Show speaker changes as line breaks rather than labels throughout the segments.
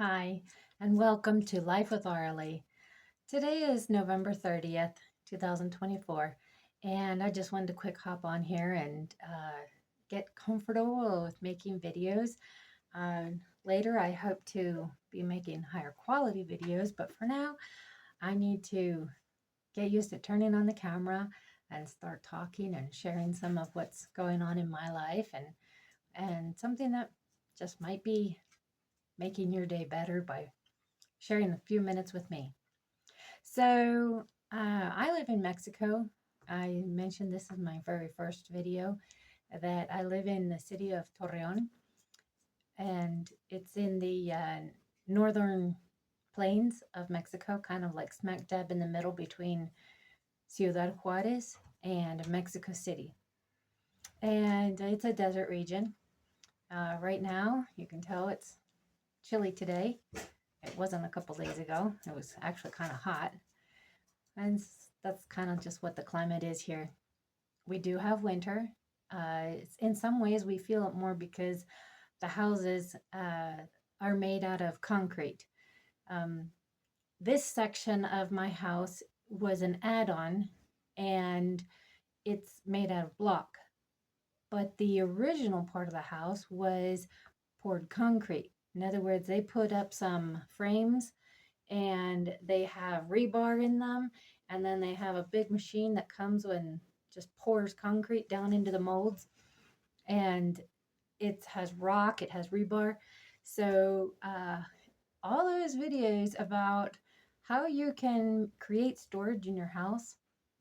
Hi, and welcome to Life with Auralie. Today is November 30th, 2024, and I just wanted to quick hop on here and get comfortable with making videos. Later, I hope to be making higher quality videos, but for now, I need to get used to turning on the camera and start talking and sharing some of what's going on in my life and something that just might be making your day better by sharing a few minutes with me. So, I live in Mexico. I mentioned this in my very first video that I live in the city of Torreon, and it's in the northern plains of Mexico, kind of like smack dab in the middle between Ciudad Juarez and Mexico City. And it's a desert region. Right now, you can tell it's chilly today. It wasn't a couple days ago. It was actually kind of hot. And that's kind of just what the climate is here. We do have winter. In some ways, we feel it more because the houses are made out of concrete. Um, this section of my house was an add-on, and it's made out of block. But the original part of the house was poured concrete. In other words, they put up some frames and they have rebar in them, and then they have a big machine that comes and just pours concrete down into the molds, and it has rock, it has rebar. So all those videos about how you can create storage in your house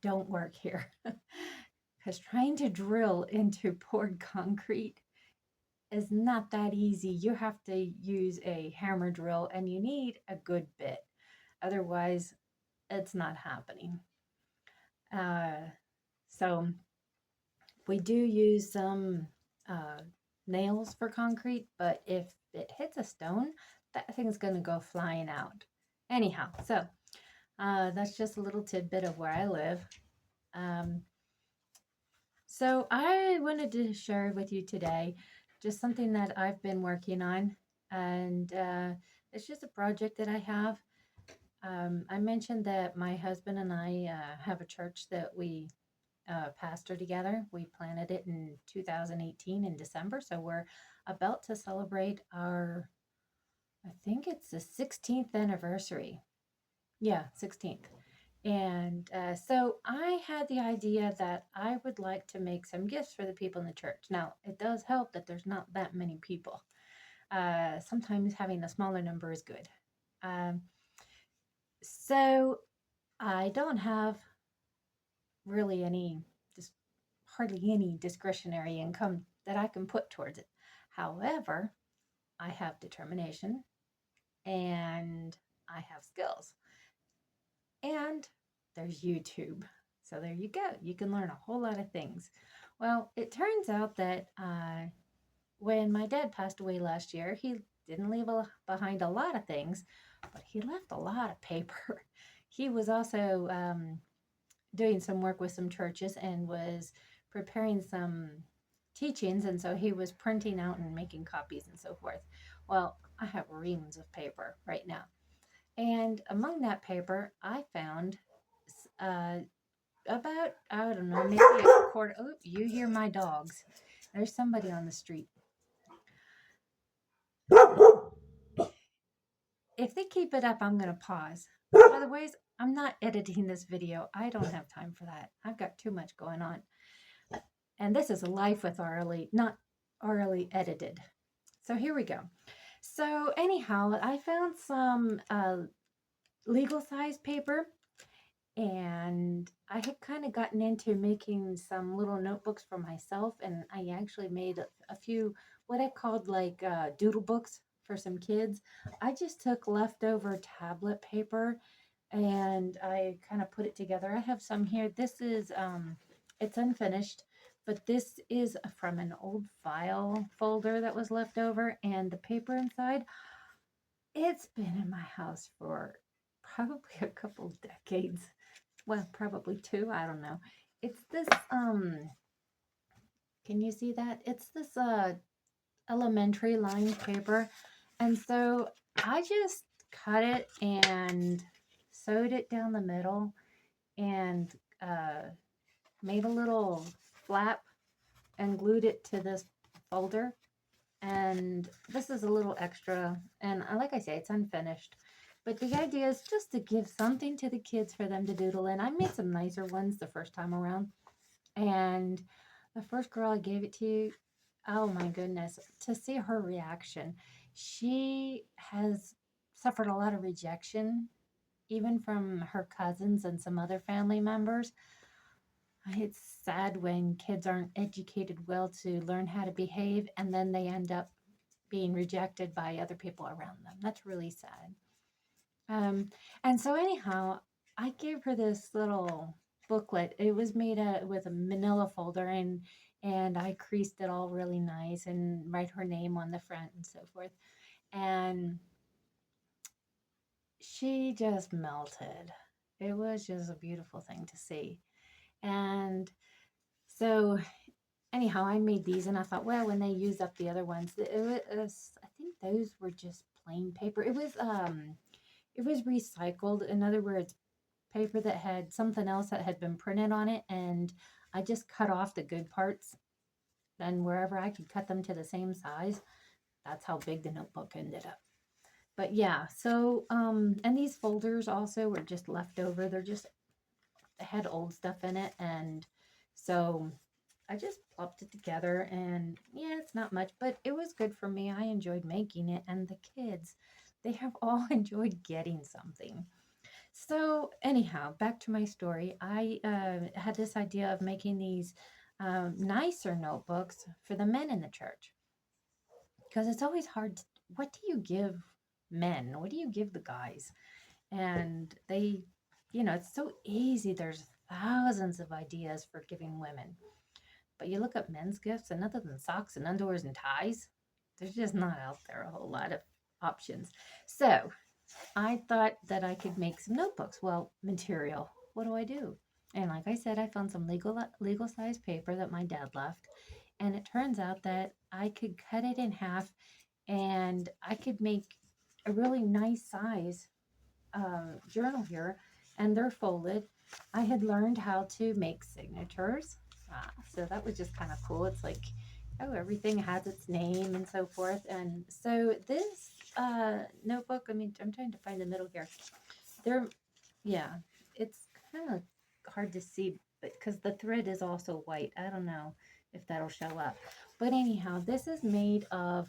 don't work here, because trying to drill into poured concrete is not that easy. You have to use a hammer drill and you need a good bit. Otherwise, it's not happening. Uh, so we do use some nails for concrete, but if it hits a stone, that thing's going to go flying out. Anyhow, so that's just a little tidbit of where I live. Um, so I wanted to share with you today just something that I've been working on, and it's just a project that I have. I mentioned that my husband and I have a church that we pastor together. We planted it in 2018 in December, so we're about to celebrate our, I think it's the 16th anniversary. Yeah, 16th. And so I had the idea that I would like to make some gifts for the people in the church. Now, it does help that there's not that many people. Sometimes having a smaller number is good. Um, so I don't have really just hardly any discretionary income that I can put towards it. However, I have determination and I have skills. And there's YouTube. So there you go. You can learn a whole lot of things. Well, it turns out that when my dad passed away last year, he didn't leave behind a lot of things, but he left a lot of paper. He was also doing some work with some churches and was preparing some teachings, and so he was printing out and making copies and so forth. Well, I have reams of paper right now, and among that paper I found about, I don't know, maybe a quarter. Oh, you hear my dogs. There's somebody on the street. If they keep it up, I'm going to pause. Otherwise, I'm not editing this video. I don't have time for that. I've got too much going on. And this is a Life with Auralie, not Auralie edited. So here we go. So anyhow, I found some legal size paper, and I had kind of gotten into making some little notebooks for myself, and I actually made a few what I called like doodle books for some kids. I just took leftover tablet paper and I kind of put it together. I have some here. This is it's unfinished, but this is from an old file folder that was left over, and the paper inside, it's been in my house for probably a couple decades. Well, probably two, I don't know. It's this can you see that? It's this elementary lined paper. And so I just cut it and sewed it down the middle and uh, made a little flap and glued it to this folder. And this is a little extra. And like I say, it's unfinished. But the idea is just to give something to the kids for them to doodle in. I made some nicer ones the first time around. And the first girl I gave it to, oh my goodness, to see her reaction. She has suffered a lot of rejection, even from her cousins and some other family members. It's sad when kids aren't educated well to learn how to behave and then they end up being rejected by other people around them. That's really sad. Um, and so, anyhow, I gave her this little booklet. It was made with a manila folder, and I creased it all really nice and write her name on the front and so forth. And she just melted. It was just a beautiful thing to see. And so, anyhow, I made these, and I thought, well, when they use up the other ones, I think those were just plain paper. It was recycled. In other words, paper that had something else that had been printed on it, and I just cut off the good parts, and wherever I could cut them to the same size, that's how big the notebook ended up. But yeah, so and these folders also were just left over. They're just had old stuff in it, and so I just plopped it together, and yeah, it's not much, but it was good for me. I enjoyed making it, and the kids, they have all enjoyed getting something. So, anyhow, back to my story. I had this idea of making these nicer notebooks for the men in the church because it's always hard. What do you give men? What do you give the guys? And it's so easy. There's thousands of ideas for giving women. But you look up men's gifts, and other than socks and underwears and ties, there's just not out there a whole lot of options. So, I thought that I could make some notebooks. Well, material. What do I do? And like I said, I found some legal size paper that my dad left, and it turns out that I could cut it in half, and I could make a really nice size journal here, and they're folded. I had learned how to make signatures, so that was just kind of cool. It's like, oh, everything has its name and so forth. And so this notebook, I mean, I'm trying to find the middle here. There, yeah, it's kind of hard to see, but because the thread is also white, I don't know if that'll show up. But anyhow, this is made of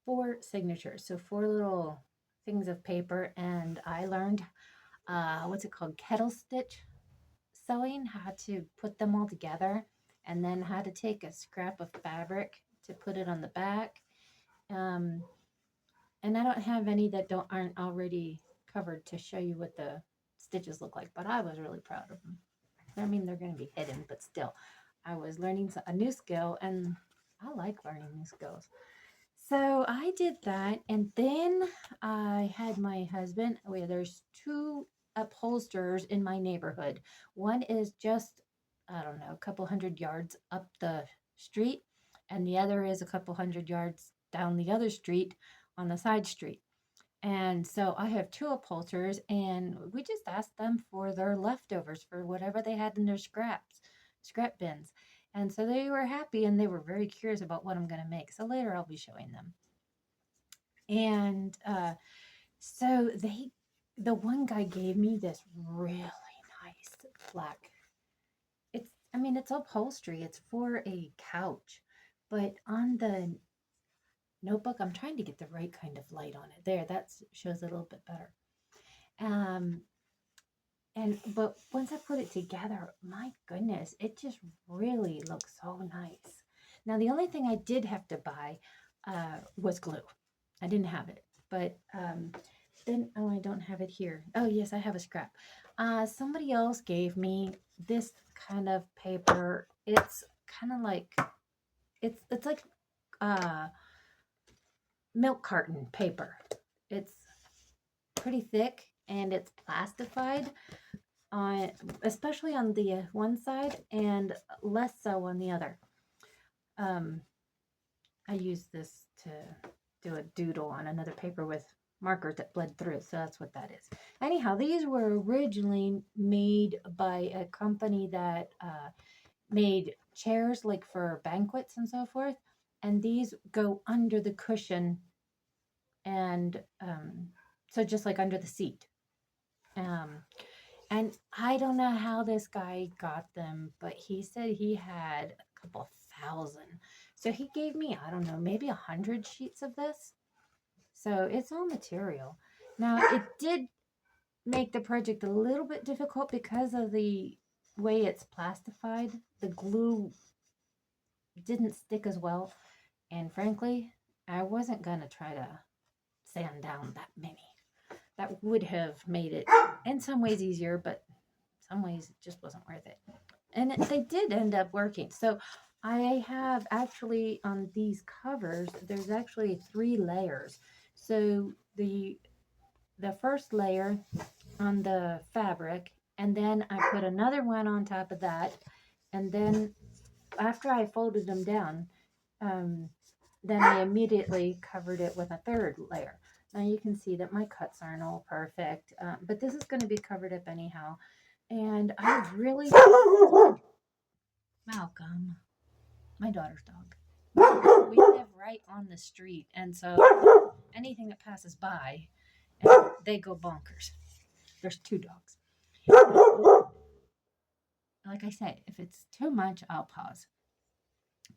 4 signatures, so 4 little things of paper, and I learned what's it called, kettle stitch sewing, how to put them all together, and then how to take a scrap of fabric to put it on the back. Um, and I don't have any that don't aren't already covered to show you what the stitches look like, but I was really proud of them. I mean, they're going to be hidden, but still, I was learning a new skill, and I like learning new skills. So I did that, and then I had my husband. Where there's 2 upholsterers in my neighborhood. One is just, I don't know, a couple hundred yards up the street, and the other is a couple hundred yards down the other street on the side street. And so I have 2 upholsterers, and we just asked them for their leftovers for whatever they had in their scrap bins. And so they were happy, and they were very curious about what I'm going to make. So later I'll be showing them. And so the one guy gave me this really nice black. I mean, it's upholstery. It's for a couch, but on the notebook, I'm trying to get the right kind of light on it. There, that shows a little bit better. Um, but once I put it together, my goodness, it just really looks so nice. Now, the only thing I did have to buy was glue. I didn't have it, but then, oh, I don't have it here. Oh, yes, I have a scrap. Somebody else gave me this kind of paper. It's kind of like it's like uh, milk carton paper. It's pretty thick and it's plastified on, especially on the one side, and less so on the other. Um, I use this to do a doodle on another paper with markers that bled through. So that's what that is. Anyhow, these were originally made by a company that made chairs like for banquets and so forth. And these go under the cushion and so just like under the seat. Um, and I don't know how this guy got them, but he said he had a couple thousand. So he gave me, I don't know, maybe 100 sheets of this. So it's all material. Now, it did make the project a little bit difficult because of the way it's plastified. The glue didn't stick as well. And frankly, I wasn't going to try to sand down that many. That would have made it in some ways easier, but some ways it just wasn't worth it. And they did end up working. So I have actually on these covers, there's actually 3 layers. So the first layer on the fabric, and then I put another one on top of that, and then after I folded them down, um, then I immediately covered it with a third layer. Now you can see that my cuts aren't all perfect, but this is going to be covered up anyhow. And I really Malcolm, my daughter's dog. We live right on the street, and so anything that passes by, and they go bonkers. There's 2 dogs. Like I say, if it's too much, I'll pause.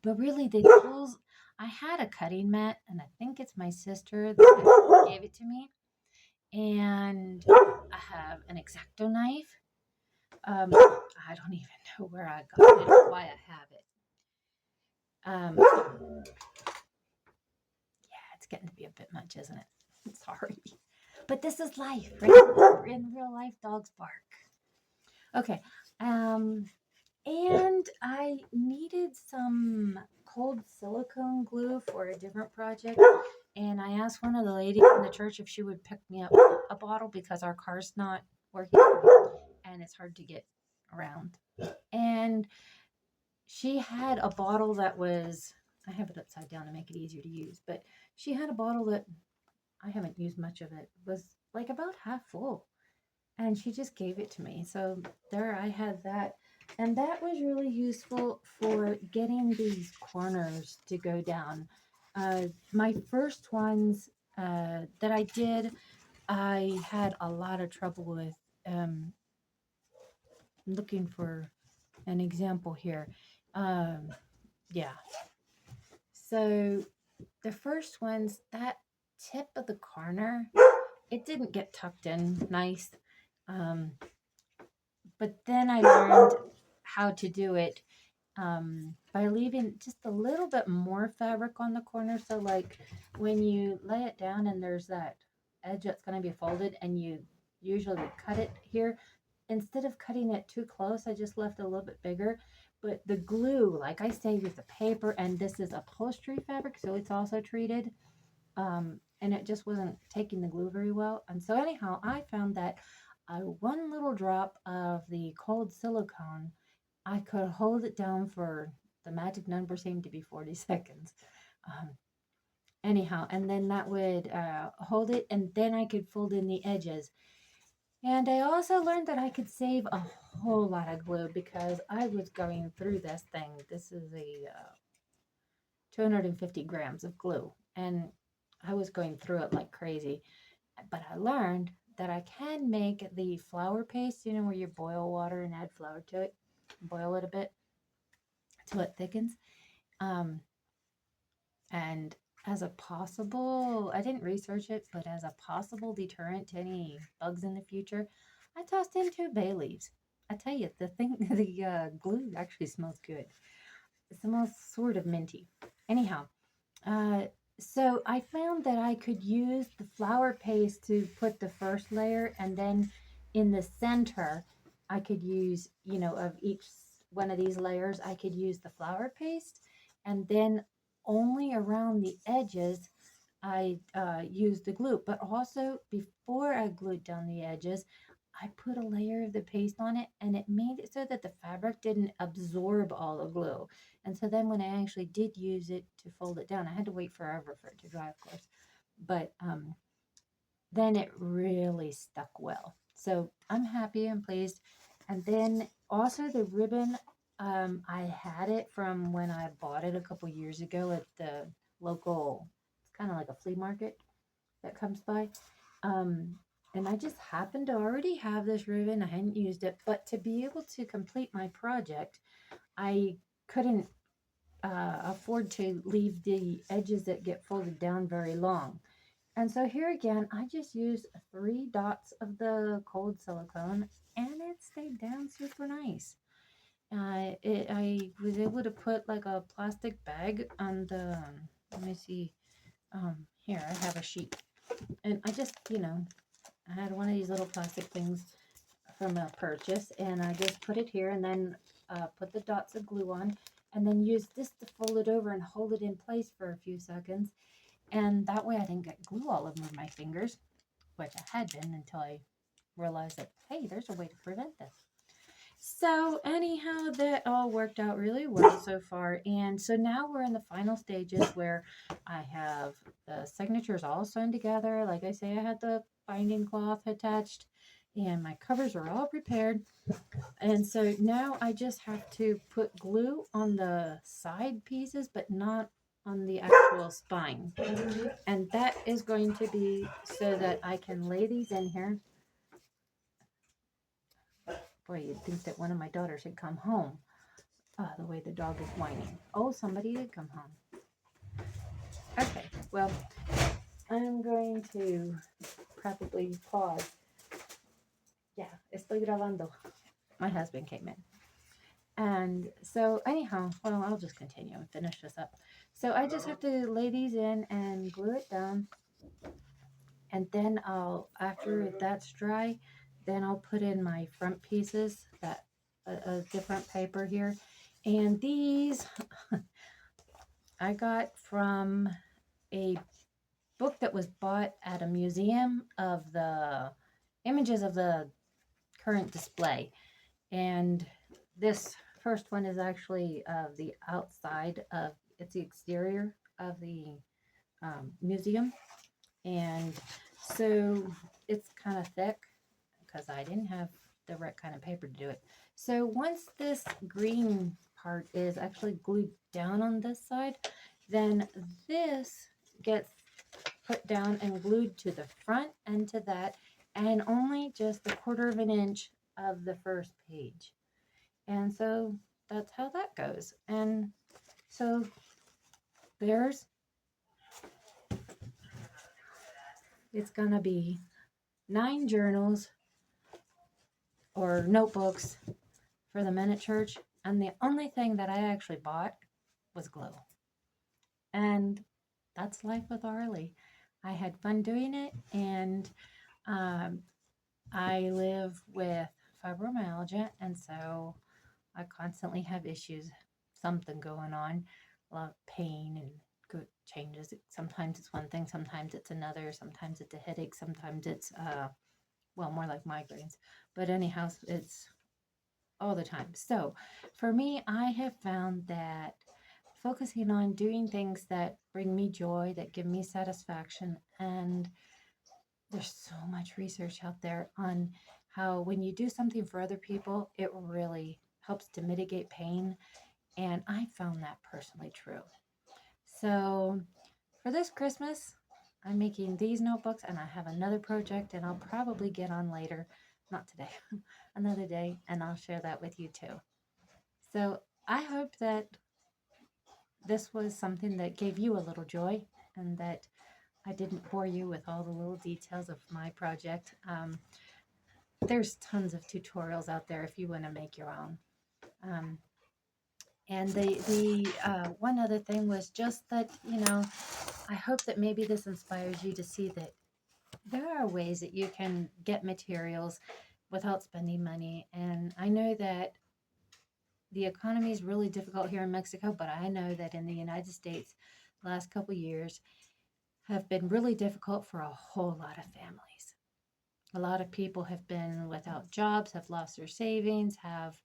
But really, the tools, I had a cutting mat, and I think it's my sister that gave it to me. And I have an X-Acto knife. I don't even know where I got it or why I have it. Yeah, it's getting to be a bit much, isn't it? Sorry. But this is life, right? In real life, dogs bark. Okay. And I needed some cold silicone glue for a different project. And I asked one of the ladies in the church if she would pick me up a bottle because our car's not working and it's hard to get around. And she had a bottle that was, I have it upside down to make it easier to use, but she had a bottle that I haven't used much of it, was like about half full. And she just gave it to me. So there I had that. And that was really useful for getting these corners to go down. My first ones that I did, I had a lot of trouble with. Looking for an example here. Um, yeah. So the first ones, that tip of the corner, it didn't get tucked in nice. Um, but then I learned how to do it by leaving just a little bit more fabric on the corner. So like when you lay it down and there's that edge that's going to be folded and you usually cut it here, instead of cutting it too close, I just left it a little bit bigger. But the glue, like I say, with the paper, and this is upholstery fabric, so it's also treated. And it just wasn't taking the glue very well. And so anyhow, I found that one little drop of the cold silicone, I could hold it down for, the magic number seemed to be 40 seconds. Um, anyhow, and then that would hold it, and then I could fold in the edges. And I also learned that I could save a whole lot of glue because I was going through this thing. This is a 250 grams of glue, and I was going through it like crazy. But I learned that I can make the flour paste, where you boil water and add flour to it, boil it a bit till it thickens. Um, and as a possible, I didn't research it, but as a possible deterrent to any bugs in the future, I tossed in 2 bay leaves. I tell you, the thing, the glue actually smells good. It smells sort of minty. Anyhow, uh, so I found that I could use the flour paste to put the first layer, and then in the center, I could use, of each one of these layers, I could use the flour paste, and then only around the edges, I used the glue. But also, before I glued down the edges, I put a layer of the paste on it, and it made it so that the fabric didn't absorb all the glue. And so then when I actually did use it to fold it down, I had to wait forever for it to dry, of course. But then it really stuck well. So I'm happy and pleased. And then also the ribbon, I had it from when I bought it a couple years ago at the local, it's kind of like a flea market that comes by. Um, and I just happened to already have this ribbon. I hadn't used it, but to be able to complete my project, I couldn't afford to leave the edges that get folded down very long. And so here again, I just used 3 dots of the cold silicone and it stayed down super nice. I was able to put like a plastic bag on the, let me see, here I have a sheet. And I just, I had one of these little plastic things from a purchase and I just put it here and then put the dots of glue on and then use this to fold it over and hold it in place for a few seconds. And that way I didn't get glue all over my fingers, which I had been until I realized that, hey, there's a way to prevent this. So anyhow, that all worked out really well so far. And so now we're in the final stages where I have the signatures all sewn together. Like I say, I had the binding cloth attached and my covers are all prepared. And so now I just have to put glue on the side pieces, but not on the actual spine. And that is going to be so that I can lay these in here. Boy, you'd think that one of my daughters had come home. The way the dog is whining. Oh, somebody did come home. Okay, well, I'm going to probably pause. Yeah, estoy grabando. My husband came in. And so, anyhow, well, I'll just continue and finish this up. So, I just have to lay these in and glue it down. And then after that's dry, then I'll put in my front pieces, that a different paper here. And these I got from a book that was bought at a museum of the images of the current display. And this first one is actually the outside of, it's the exterior of the museum. And so it's kind of thick because I didn't have the right kind of paper to do it. So once this green part is actually glued down on this side, then this gets put down and glued to the front and to that, and only just 1/4 of an inch of the first page. And so that's how that goes. And so there's, it's gonna be 9 journals or notebooks for the Minute Church, and the only thing that I actually bought was glue. And that's life with Auralie. I had fun doing it, and um, I live with fibromyalgia, and so I constantly have issues, something going on, a lot of pain and good changes. Sometimes it's one thing, sometimes it's another, sometimes it's a headache, sometimes it's well, more like migraines. But anyhow, it's all the time. So for me, I have found that focusing on doing things that bring me joy, that give me satisfaction, and there's so much research out there on how when you do something for other people, it really helps to mitigate pain. And I found that personally true. So for this Christmas, I'm making these notebooks and I have another project and I'll probably get on later. Not today, another day, and I'll share that with you too. So I hope that this was something that gave you a little joy and that I didn't bore you with all the little details of my project. There's tons of tutorials out there if you want to make your own. Um, and the one other thing was just that, I hope that maybe this inspires you to see that there are ways that you can get materials without spending money. And I know that the economy is really difficult here in Mexico, but I know that in the United States, the last couple years have been really difficult for a whole lot of families. A lot of people have been without jobs, have lost their savings, have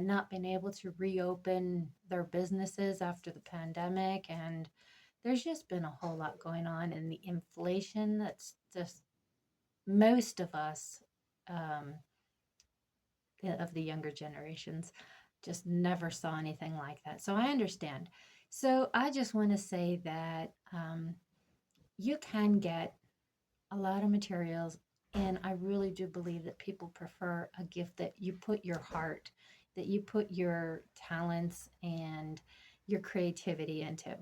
not been able to reopen their businesses after the pandemic. And there's just been a whole lot going on, and the inflation that's just most of us, um, of the younger generations, just never saw anything like that. So I understand. So I just want to say that you can get a lot of materials, and I really do believe that people prefer a gift that you put your heart, that you put your talents and your creativity into.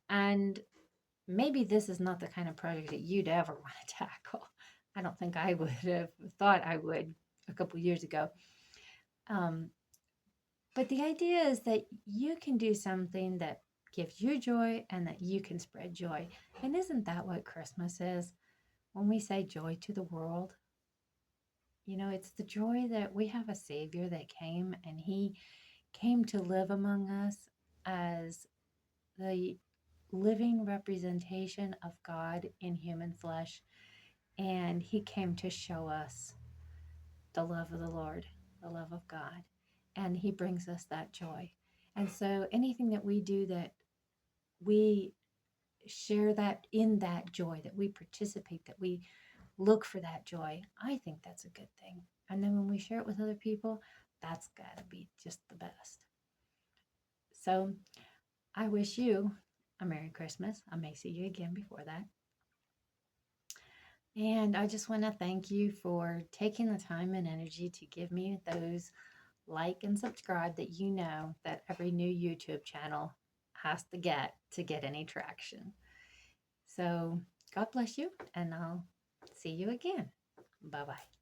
And maybe this is not the kind of project that you'd ever want to tackle. I don't think I would have thought I would a couple years ago. Um, but the idea is that you can do something that gives you joy and that you can spread joy. And isn't that what Christmas is? When we say joy to the world, it's the joy that we have a Savior that came, and He came to live among us as the living representation of God in human flesh. And He came to show us the love of the Lord, the love of God. And He brings us that joy. And so anything that we do, that we share that in that joy, that we participate, that we look for that joy, I think that's a good thing. And then when we share it with other people, that's got to be just the best. So I wish you a Merry Christmas. I may see you again before that. And I just want to thank you for taking the time and energy to give me those like and subscribe that that every new YouTube channel has to get any traction. So God bless you, and I'll see you again. Bye bye.